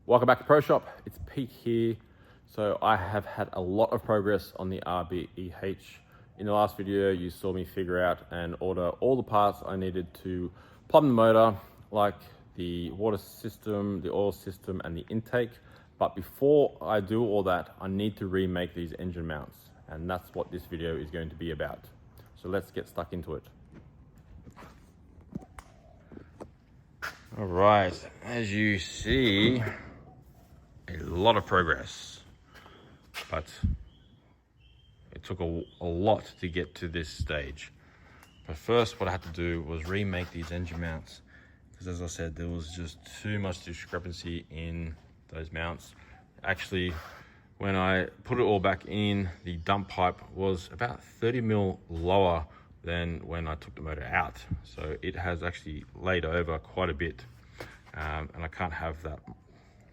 Welcome back to Pro Shop. It's Pete here. So I have had a lot of progress on the RB26. In the last video, you saw me figure out and order all the parts I needed to plumb the motor, like the water system, the oil system, and the intake. But before I do all that, I need to remake these engine mounts. And that's what this video is going to be about. So let's get stuck into it. All right, as you see, a lot of progress, but it took a lot to get to this stage. But first, what I had to do was remake these engine mounts, because as I said, there was just too much discrepancy in those mounts. Actually, when I put it all back in, the dump pipe was about 30 mil lower than when I took the motor out. So it has actually laid over quite a bit, and I can't have that.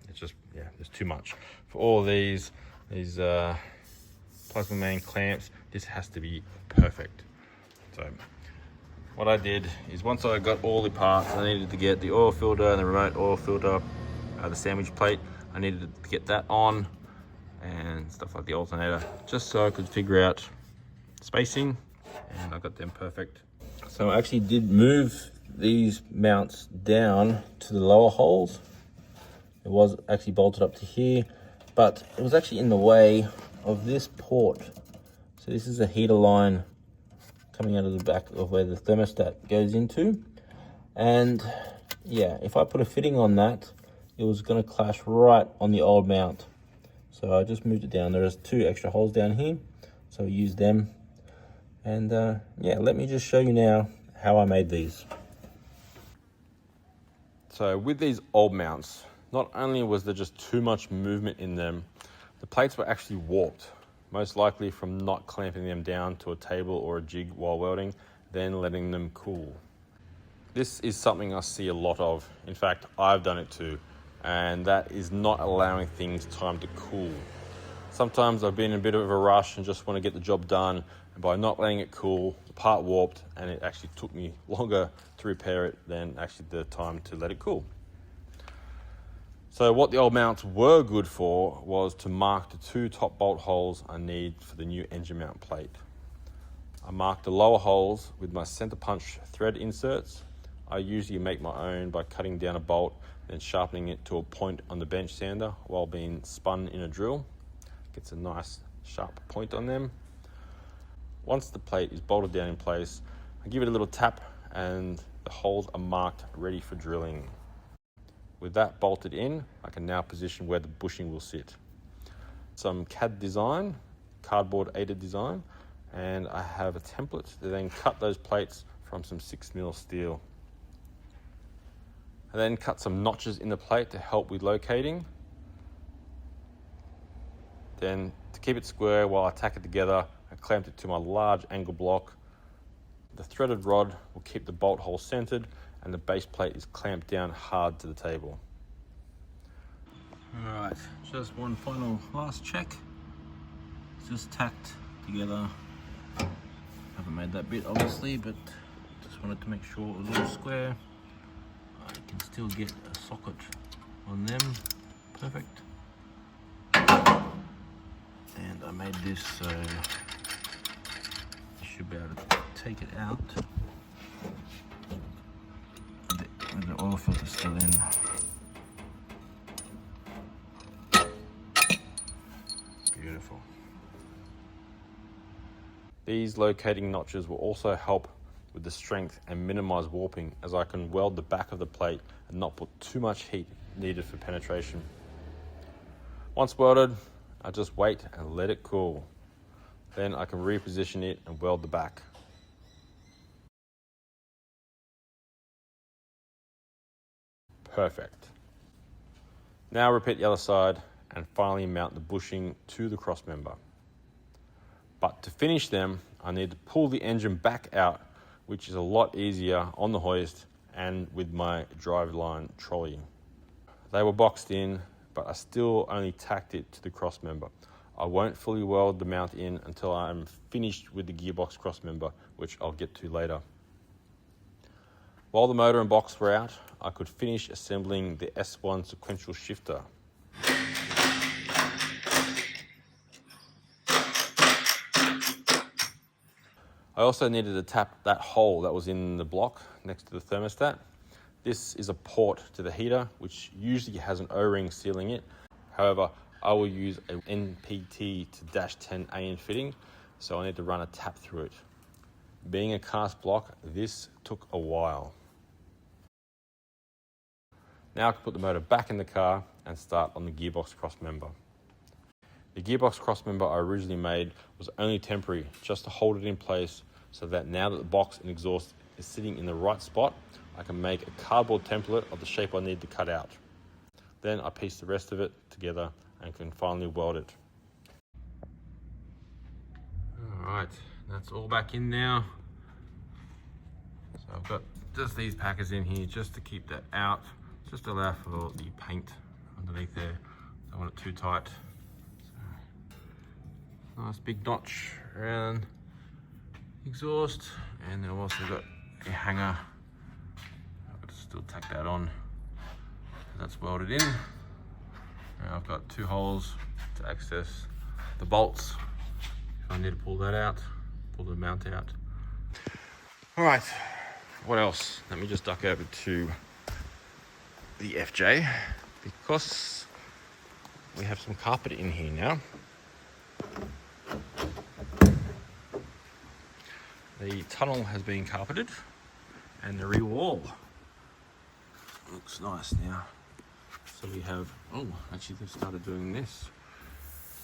It's just, yeah, there's too much. For all these plasma main clamps, this has to be perfect. So what I did is, once I got all the parts, I needed to get the oil filter and the remote oil filter, the sandwich plate, I needed to get that on, and stuff like the alternator, just so I could figure out spacing, and I got them perfect. So I actually did move these mounts down to the lower holes. It was actually bolted up to here, but it was actually in the way of this port. So this is a heater line coming out of the back of where the thermostat goes into. And yeah, if I put a fitting on that, it was gonna clash right on the old mount. So I just moved it down. There's 2 extra holes down here, so I used them. And yeah, let me just show you now how I made these. So with these old mounts, not only was there just too much movement in them, the plates were actually warped, most likely from not clamping them down to a table or a jig while welding, then letting them cool. This is something I see a lot of. In fact, I've done it too, and that is not allowing things time to cool. Sometimes I've been in a bit of a rush and just want to get the job done, and by not letting it cool, the part warped, and it actually took me longer to repair it than actually the time to let it cool. So what the old mounts were good for was to mark the 2 top bolt holes I need for the new engine mount plate. I marked the lower holes with my center punch thread inserts. I usually make my own by cutting down a bolt and sharpening it to a point on the bench sander while being spun in a drill. Gets a nice sharp point on them. Once the plate is bolted down in place, I give it a little tap and the holes are marked ready for drilling. With that bolted in, I can now position where the bushing will sit. Some CAD design, cardboard aided design, and I have a template to then cut those plates from some 6mm steel. I then cut some notches in the plate to help with locating. Then, to keep it square while I tack it together, I clamped it to my large angle block. The threaded rod will keep the bolt hole centered, and the base plate is clamped down hard to the table. All right, just one final last check. It's just tacked together. Haven't made that bit obviously, but just wanted to make sure it was all square. I can still get a socket on them, perfect. And I made this so you should be able to take it out. The oil filter still in. Beautiful. These locating notches will also help with the strength and minimize warping, as I can weld the back of the plate and not put too much heat needed for penetration. Once welded, I just wait and let it cool. Then I can reposition it and weld the back. Perfect. Now repeat the other side and finally mount the bushing to the crossmember. But to finish them, I need to pull the engine back out, which is a lot easier on the hoist and with my driveline trolley. They were boxed in, but I still only tacked it to the crossmember. I won't fully weld the mount in until I'm finished with the gearbox crossmember, which I'll get to later. While the motor and box were out, I could finish assembling the S1 sequential shifter. I also needed to tap that hole that was in the block next to the thermostat. This is a port to the heater, which usually has an O-ring sealing it. However, I will use a NPT to -10 AN fitting, so I need to run a tap through it. Being a cast block, this took a while. Now I can put the motor back in the car and start on the gearbox crossmember. The gearbox crossmember I originally made was only temporary, just to hold it in place so that now that the box and exhaust is sitting in the right spot, I can make a cardboard template of the shape I need to cut out. Then I piece the rest of it together and can finally weld it. All right, that's all back in now. So I've got just these packers in here just to keep that out, just to allow for the paint underneath there. Don't want it too tight. So, nice big notch around exhaust, and then I've also got a hanger. I've got to still tack that on. That's welded in. Now I've got 2 holes to access the bolts if I need to pull that out, pull the mount out. All right, what else? Let me just duck over to the FJ because we have some carpet in here now. The tunnel has been carpeted and the rear wall looks nice now. So we have, oh, actually they've started doing this.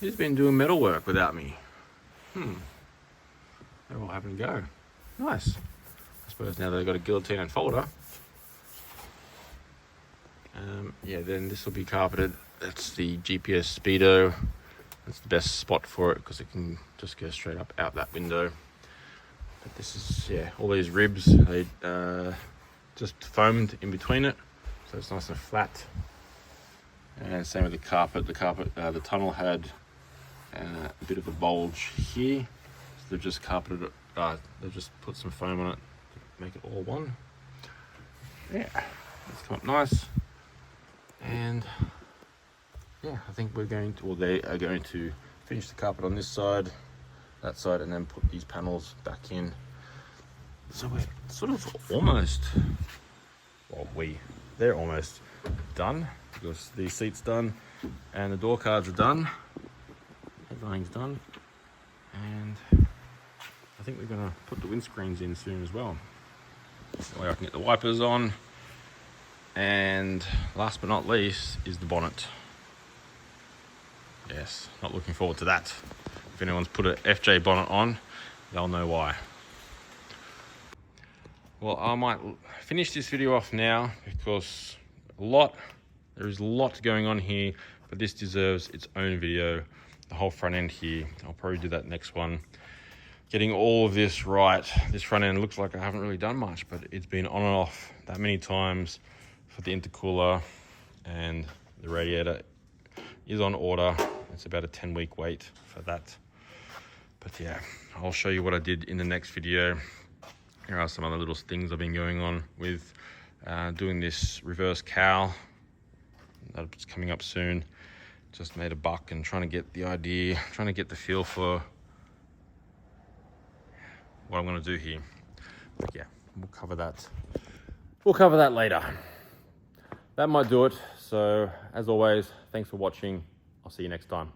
He's been doing metal work without me. They're all having a go. Nice. I suppose now they've got a guillotine and folder. Yeah, then this will be carpeted. That's the GPS speedo. That's the best spot for it because it can just go straight up out that window. But this is, yeah, all these ribs, they just foamed in between it, so it's nice and flat. And same with the carpet. The tunnel had a bit of a bulge here, so they've just carpeted it. They've just put some foam on it to make it all one. Yeah, it's come up nice. And yeah, I think we're going to, or they are going to finish the carpet on this side, that side, and then put these panels back in. So we're sort of almost, well, they're almost done because the seat's done and the door cards are done, headlining's done, and I think we're gonna put the windscreens in soon as well. That way I can get the wipers on, and last but not least is the bonnet. Yes, not looking forward to that. If anyone's put an FJ bonnet on, they'll know why. Well, I might finish this video off now because there is a lot going on here, but this deserves its own video. The whole front end here, I'll probably do that next one. Getting all of this right. This front end looks like I haven't really done much, but it's been on and off that many times for the intercooler, and the radiator is on order. It's about a 10-week wait for that. But yeah, I'll show you what I did in the next video. Here are some other little things I've been going on with doing this reverse cowl. That's coming up soon. Just made a buck and trying to get the idea, trying to get the feel for what I'm going to do here. But yeah, we'll cover that. We'll cover that later. That might do it. So as always, thanks for watching. I'll see you next time.